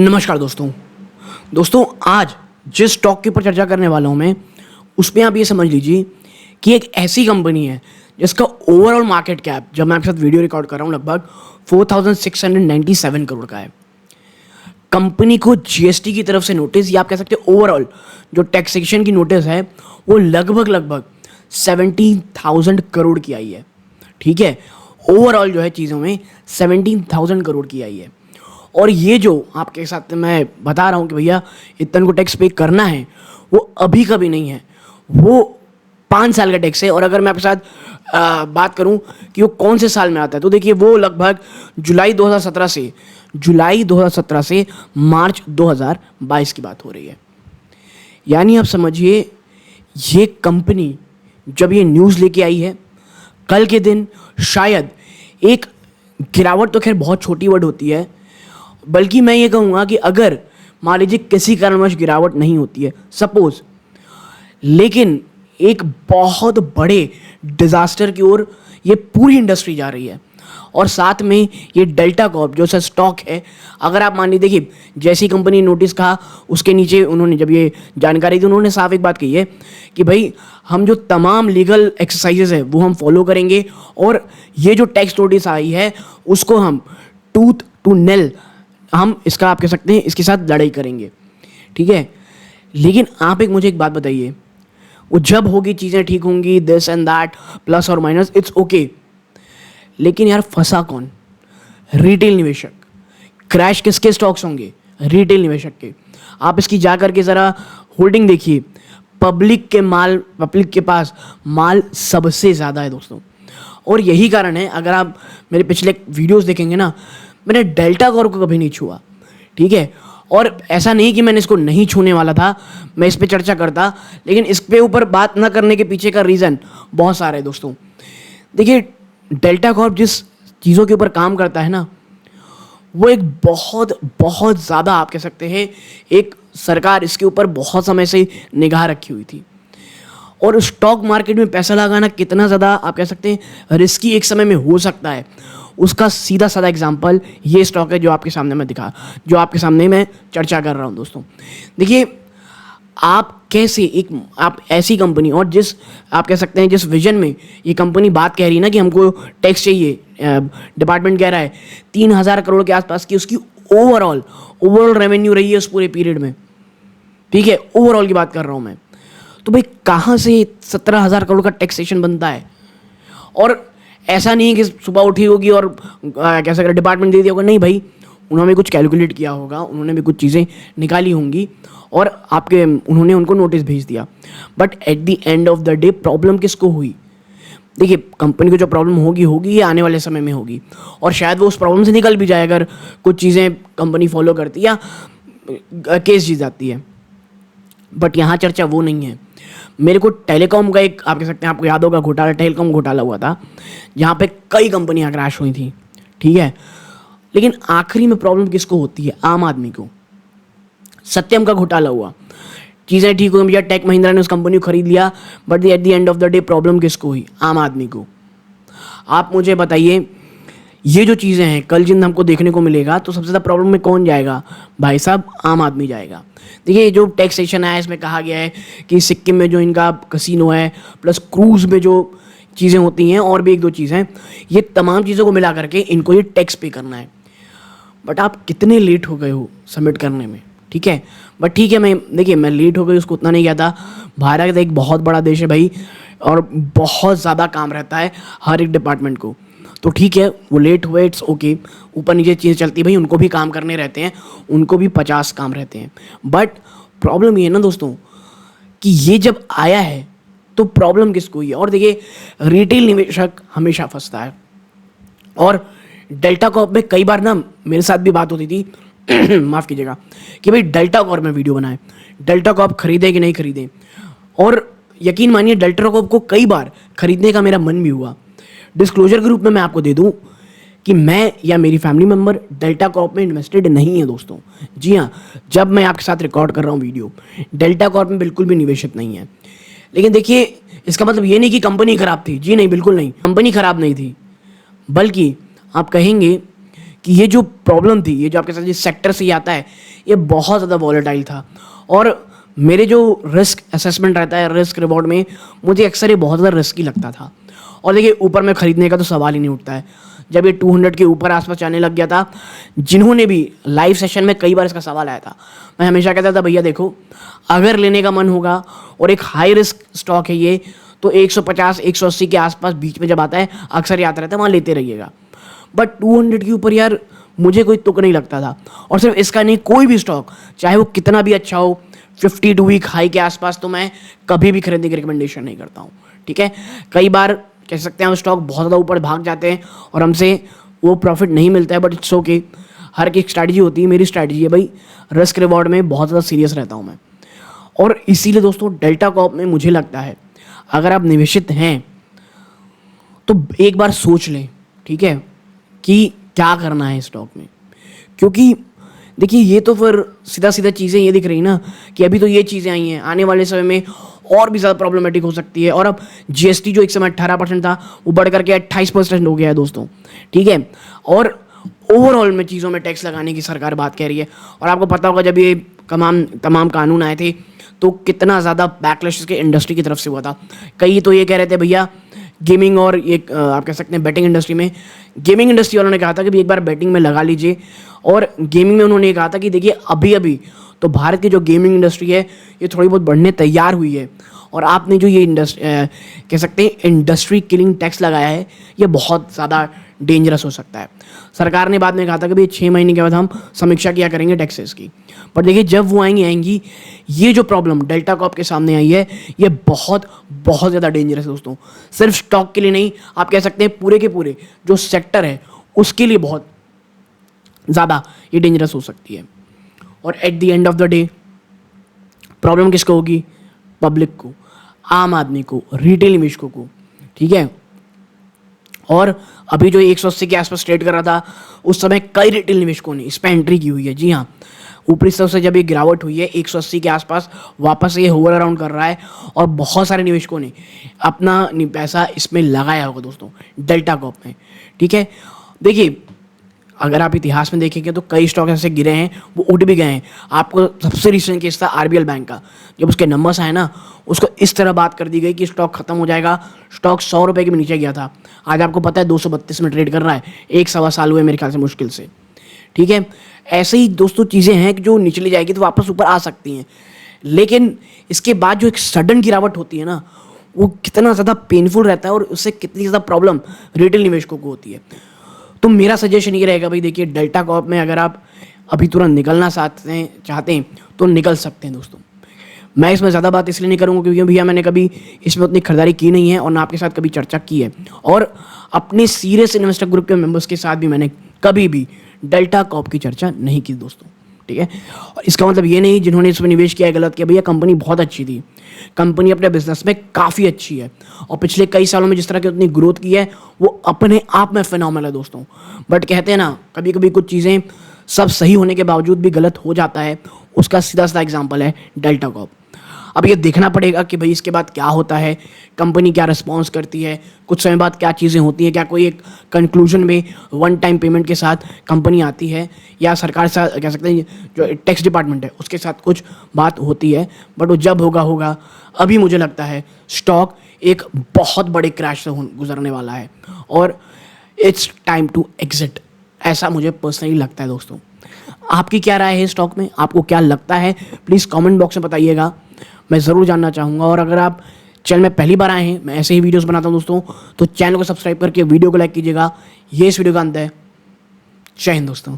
नमस्कार दोस्तों आज जिस स्टॉक के ऊपर चर्चा करने वाला हूं मैं उसमें आप ये समझ लीजिए कि एक ऐसी कंपनी है जिसका ओवरऑल मार्केट कैप जब मैं आपके साथ वीडियो रिकॉर्ड कर रहा हूं लगभग 4697 करोड़ का है। कंपनी को जीएसटी की तरफ से नोटिस या आप कह सकते हैं ओवरऑल जो टैक्सेशन की नोटिस है वो लगभग 17,000 करोड़ की आई है। ठीक है, ओवरऑल जो है चीज़ों में 17,000 करोड़ की आई है। और ये जो आपके साथ मैं बता रहा हूँ कि भैया इतना को टैक्स पे करना है वो अभी कभी नहीं है, वो 5 साल का टैक्स है। और अगर मैं आपके साथ बात करूँ कि वो कौन से साल में आता है तो देखिए वो लगभग जुलाई 2017 से मार्च 2022 की बात हो रही है। यानी आप समझिए ये कंपनी जब ये न्यूज़ लेके आई है कल के दिन शायद एक गिरावट, तो खैर बहुत छोटी वर्ड होती है, बल्कि मैं ये कहूँगा कि अगर मान लीजिए किसी कारणवश गिरावट नहीं होती है सपोज, लेकिन एक बहुत बड़े डिजास्टर की ओर ये पूरी इंडस्ट्री जा रही है। और साथ में ये डेल्टा कॉर्प जो सर स्टॉक है, अगर आप मान लीजिए देखिए जैसी कंपनी नोटिस कहा उसके नीचे उन्होंने जब ये जानकारी दी उन्होंने साफ एक बात कही है कि भाई हम जो तमाम लीगल एक्सरसाइजेज है वो हम फॉलो करेंगे और ये जो टैक्स नोटिस आई है उसको हम टूथ टू नेल हम इसका आप कह सकते हैं इसके साथ लड़ाई करेंगे। ठीक है, लेकिन आप मुझे एक बात बताइए, वो जब होगी चीज़ें ठीक होंगी दिस एंड दैट प्लस और माइनस इट्स ओके, लेकिन यार फंसा कौन? रिटेल निवेशक। क्रैश किसके स्टॉक्स होंगे? रिटेल निवेशक के। आप इसकी जा करके ज़रा होल्डिंग देखिए, पब्लिक के पास माल सबसे ज़्यादा है दोस्तों। और यही कारण है, अगर आप मेरे पिछले वीडियोस देखेंगे ना, मैंने डेल्टा कॉर्प को कभी नहीं छुआ। ठीक है, और ऐसा नहीं कि मैंने इसको नहीं छूने वाला था, मैं इस पे चर्चा करता, लेकिन इस पे ऊपर बात ना करने के पीछे का रीज़न बहुत सारे है दोस्तों। देखिए डेल्टा कॉर्प जिस चीज़ों के ऊपर काम करता है ना, वो एक बहुत ज़्यादा आप कह सकते हैं एक सरकार इसके ऊपर बहुत समय से निगाह रखी हुई थी। और स्टॉक मार्केट में पैसा लगाना कितना ज़्यादा आप कह सकते हैं रिस्की एक समय में हो सकता है, उसका सीधा साधा एग्जांपल ये स्टॉक है जो आपके सामने मैं चर्चा कर रहा हूँ दोस्तों। देखिए आप कैसे आप ऐसी कंपनी और जिस आप कह सकते हैं जिस विजन में ये कंपनी बात कह रही है ना कि हमको टैक्स चाहिए, डिपार्टमेंट कह रहा है 3,000 करोड़ के आसपास की उसकी ओवरऑल रेवेन्यू रही है उस पूरे पीरियड में। ठीक है, ओवरऑल की बात कर रहा हूँ मैं। तो भाई कहाँ से 17,000 करोड़ का टैक्सेशन बनता है? और ऐसा नहीं है कि सुबह उठी होगी और कह सकते डिपार्टमेंट दे दिया होगा, नहीं भाई, उन्होंने कुछ कैलकुलेट किया होगा, उन्होंने भी कुछ चीज़ें निकाली होंगी और उन्होंने उनको नोटिस भेज दिया। But at the end of the day problem किसको हुई? देखिए कंपनी को जो प्रॉब्लम होगी ये आने वाले समय में होगी, और शायद वो उस प्रॉब्लम से निकल भी जाए अगर कुछ चीज़ें कंपनी फॉलो करती या केस जीत जाती है। बट यहाँ चर्चा वो नहीं है। मेरे को टेलीकॉम का एक आप कह सकते हैं, आपको याद होगा घोटाला, टेलीकॉम घोटाला हुआ था जहाँ पे कई कंपनियां क्रैश हुई थी। ठीक है, लेकिन आखिरी में प्रॉब्लम किसको होती है? आम आदमी को। सत्यम का घोटाला हुआ, चीज़ें ठीक हुई भैया, टेक महिंद्रा ने उस कंपनी को खरीद लिया, but at the end of the day problem किसको हुई? आम आदमी को। आप मुझे बताइए ये जो चीज़ें हैं कल जिन हमको देखने को मिलेगा तो सबसे ज़्यादा प्रॉब्लम में कौन जाएगा? भाई साहब आम आदमी जाएगा। देखिए जो टैक्सेशन है इसमें कहा गया है कि सिक्किम में जो इनका कसिनो है प्लस क्रूज़ में जो चीज़ें होती हैं और भी 1-2 चीज़ें, ये तमाम चीज़ों को मिला करके इनको ये टैक्स पे करना है। बट आप कितने लेट हो गए हो सबमिट करने में? ठीक है, बट ठीक है, मैं लेट हो गई उसको उतना नहीं कहता। भारत एक बहुत बड़ा देश है भाई और बहुत ज़्यादा काम रहता है हर एक डिपार्टमेंट को, तो ठीक है वो लेट हुए इट्स ओके। ऊपर नीचे चीज़ें चलती भाई, उनको भी काम करने रहते हैं, उनको भी 50 काम रहते हैं। बट प्रॉब्लम ये है ना दोस्तों कि ये जब आया है तो प्रॉब्लम किसको हुई है? और देखिए रिटेल निवेशक हमेशा फंसता है। और डेल्टा कॉर्प में कई बार ना मेरे साथ भी बात होती थी माफ़ कीजिएगा कि भाई डेल्टा कॉर्प में वीडियो बनाए, डेल्टा कॉर्प खरीदे कि नहीं खरीदे। और यकीन मानिए डेल्टा कॉर्प को कई बार खरीदने का मेरा मन भी हुआ। डिस्क्लोजर के रूप में मैं आपको दे दूं कि मैं या मेरी फैमिली मेम्बर डेल्टा कॉर्प में इन्वेस्टेड नहीं है दोस्तों। जी हाँ, जब मैं आपके साथ रिकॉर्ड कर रहा हूँ वीडियो, डेल्टा कॉर्प में बिल्कुल भी निवेशित नहीं है। लेकिन देखिए इसका मतलब ये नहीं कि कंपनी खराब थी, जी नहीं, बिल्कुल नहीं, कंपनी खराब नहीं थी, बल्कि आप कहेंगे कि ये जो प्रॉब्लम थी, ये जो आपके साथ जिस सेक्टर से ये आता है, ये बहुत ज़्यादा वॉलेटाइल था। और मेरे जो रिस्क असेसमेंट रहता है, रिस्क रिवॉर्ड में, मुझे अक्सर ये बहुत ज़्यादा रिस्की लगता था। और देखिए, ऊपर में ख़रीदने का तो सवाल ही नहीं उठता है। जब ये 200 के ऊपर आसपास जाने लग गया था, जिन्होंने भी लाइव सेशन में कई बार इसका सवाल आया था, मैं हमेशा कहता था भैया देखो, अगर लेने का मन होगा और एक हाई रिस्क स्टॉक है ये, तो 150 180 के आसपास बीच में जब आता है, अक्सर याद रहता है, वहाँ लेते रहिएगा। बट 200 के ऊपर यार मुझे कोई तुक नहीं लगता था। और सिर्फ इसका नहीं, कोई भी स्टॉक चाहे वो कितना भी अच्छा हो, 52 वीक हाई के आसपास तो मैं कभी भी खरीदने की रिकमेंडेशन नहीं करता हूँ। ठीक है, कई बार कह सकते हैं स्टॉक बहुत ज़्यादा ऊपर भाग जाते हैं और हमसे वो प्रॉफिट नहीं मिलता है, बट इट्स ओके। हर की एक स्ट्रैटेजी होती है, मेरी स्ट्रैटेजी है भाई, रिस्क रिवॉर्ड में बहुत ज़्यादा सीरियस रहता हूँ मैं। और इसीलिए दोस्तों डेल्टा कॉर्प में मुझे लगता है अगर आप निवेशित हैं तो एक बार सोच लें, ठीक है, कि क्या करना है स्टॉक में। क्योंकि देखिए, ये तो फिर सीधा सीधा चीज़ें ये दिख रही ना कि अभी तो ये चीज़ें आई हैं, आने वाले समय में और भी ज़्यादा प्रॉब्लमेटिक हो सकती है। और अब जीएसटी जो एक समय 18% था, वो बढ़ करके 28% हो गया है दोस्तों। ठीक है, और ओवरऑल में चीज़ों में टैक्स लगाने की सरकार बात कह रही है। और आपको पता होगा जब ये तमाम कानून आए थे तो कितना ज़्यादा बैकलैश इसके इंडस्ट्री की तरफ से हुआ था। कई तो ये कह रहे थे भैया गेमिंग और ये आप कह सकते हैं बेटिंग इंडस्ट्री में, गेमिंग इंडस्ट्री वालों ने कहा था कि एक बार बेटिंग में लगा लीजिए। और गेमिंग में उन्होंने कहा था कि देखिए अभी अभी तो भारत की जो गेमिंग इंडस्ट्री है ये थोड़ी बहुत बढ़ने तैयार हुई है, और आपने जो ये कह सकते हैं इंडस्ट्री किलिंग टैक्स लगाया है, ये बहुत ज़्यादा डेंजरस हो सकता है। सरकार ने बाद में कहा था कि भाई 6 महीने के बाद हम समीक्षा किया करेंगे टैक्सेस की। पर देखिए, जब वो आएंगी ये जो प्रॉब्लम डेल्टा कॉर्प के सामने आई है, ये बहुत बहुत ज़्यादा डेंजरस है दोस्तों। सिर्फ स्टॉक के लिए नहीं, आप कह सकते हैं पूरे के पूरे जो सेक्टर है उसके लिए बहुत ज़्यादा ये डेंजरस हो सकती है। और at the end of the day problem किसको होगी? पब्लिक को, आम आदमी को, रिटेल निवेशकों को। ठीक है, और अभी जो 180 के आसपास ट्रेड कर रहा था, उस समय कई रिटेल निवेशकों ने इस पर एंट्री की हुई है। जी हाँ, ऊपरी स्तर से जब ये गिरावट हुई है 180 के आसपास, वापस ये होवर अराउंड कर रहा है और बहुत सारे निवेशकों ने अपना पैसा इसमें लगाया होगा दोस्तों, डेल्टा कॉर्प में। ठीक है, देखिए अगर आप इतिहास में देखेंगे तो कई स्टॉक ऐसे गिरे हैं, वो उठ भी गए हैं। आपको सबसे रिसेंट केस था आरबीएल बैंक का, जब उसके नंबर्स आए ना, उसको इस तरह बात कर दी गई कि स्टॉक खत्म हो जाएगा। स्टॉक 100 रुपये के भी नीचे गया था, आज आपको पता है 232 में ट्रेड कर रहा है। 1 सवा साल हुए मेरे ख्याल से मुश्किल से। ठीक है, ऐसे ही दोस्तों चीज़ें हैं कि जो निचली जाएगी तो वापस ऊपर आ सकती हैं, लेकिन इसके बाद जो एक सडन गिरावट होती है ना, वो कितना ज़्यादा पेनफुल रहता है और उससे कितनी ज़्यादा प्रॉब्लम रिटेल निवेशकों को होती है। तो मेरा सजेशन ये रहेगा भाई, देखिए डेल्टा कॉर्प में अगर आप अभी तुरंत निकलना चाहते हैं तो निकल सकते हैं दोस्तों। मैं इसमें ज़्यादा बात इसलिए नहीं करूँगा क्योंकि भैया मैंने कभी इसमें उतनी खरीदारी की नहीं है और ना आपके साथ कभी चर्चा की है, और अपने सीरियस इन्वेस्टर ग्रुप के मेंबर्स के साथ भी मैंने कभी भी डेल्टा कॉर्प की चर्चा नहीं की दोस्तों। ठीक है, और इसका मतलब ये नहीं जिन्होंने इसमें निवेश किया है गलत किया। भैया कंपनी बहुत अच्छी थी, कंपनी अपने बिजनेस में काफ़ी अच्छी है, और पिछले कई सालों में जिस तरह की उतनी ग्रोथ की है वो अपने आप में फिनोमिनल है दोस्तों। बट कहते हैं ना, कभी कभी कुछ चीज़ें सब सही होने के बावजूद भी गलत हो जाता है, उसका सीधा सीधा एग्जाम्पल है डेल्टा कॉर्प। अब ये देखना पड़ेगा कि भाई इसके बाद क्या होता है, कंपनी क्या रिस्पॉन्स करती है, कुछ समय बाद क्या चीज़ें होती हैं, क्या कोई एक कंक्लूजन में वन टाइम पेमेंट के साथ कंपनी आती है, या सरकार से कह सकते हैं जो टैक्स डिपार्टमेंट है उसके साथ कुछ बात होती है। बट वो जब होगा। अभी मुझे लगता है स्टॉक एक बहुत बड़े क्रैश से गुजरने वाला है और इट्स टाइम टू एग्जिट, ऐसा मुझे पर्सनली लगता है दोस्तों। आपकी क्या राय है स्टॉक में, आपको क्या लगता है, प्लीज़ कमेंट बॉक्स में बताइएगा, मैं ज़रूर जानना चाहूँगा। और अगर आप चैनल में पहली बार आए हैं, मैं ऐसे ही वीडियोस बनाता हूँ दोस्तों, तो चैनल को सब्सक्राइब करके वीडियो को लाइक कीजिएगा। ये इस वीडियो का अंत है। जय हिंद दोस्तों।